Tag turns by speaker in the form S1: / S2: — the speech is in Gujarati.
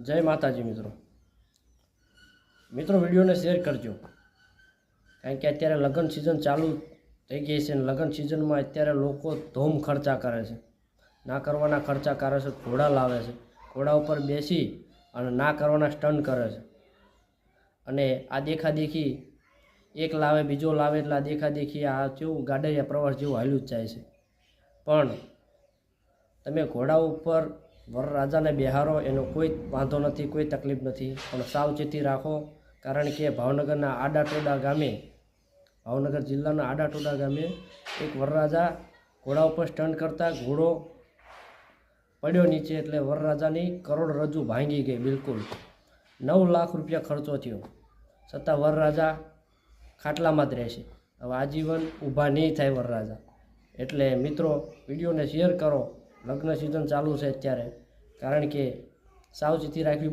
S1: જય માતાજી મિત્રો વિડીયોને શેર કરજો, કારણ કે અત્યારે લગ્ન સિઝન ચાલુ થઈ ગઈ છે અને લગ્ન સિઝનમાં અત્યારે લોકો ધૂમ ખર્ચા કરે છે, ના કરવાના ખર્ચા કરે છે, ઘોડા લાવે છે, ઘોડા ઉપર બેસી અને ના કરવાના સ્ટન્ટ કરે છે અને આ દેખાદેખી એક લાવે બીજો લાવે એટલે આ દેખાદેખી આ કેવું ગાડરિયા પ્રવાસ જેવું હાલ્યું જ જાય છે। પણ તમે ઘોડા ઉપર વરરાજાને બેહારો એનો કોઈ વાંધો નથી, કોઈ તકલીફ નથી, પણ સાવચેતી રાખો, કારણ કે ભાવનગરના આડાટોડા ગામે, ભાવનગર જિલ્લાના આડાટોડા ગામે એક વરરાજા ઘોડા ઉપર સ્ટન્ટ કરતા ઘોડો પડ્યો નીચે એટલે વરરાજાની કરોડરજ્જુ ભાંગી ગઈ, બિલકુલ 9 લાખ રૂપિયા ખર્ચો થયો, છતાં વરરાજા ખાટલામાં જ રહેશે, હવે આજીવન ઊભા નહીં થાય વરરાજા। એટલે મિત્રો વિડીયોને શેર કરો, લગ્ન સિઝન ચાલુ છે અત્યારે, કારણ કે સાવચેતી રાખવી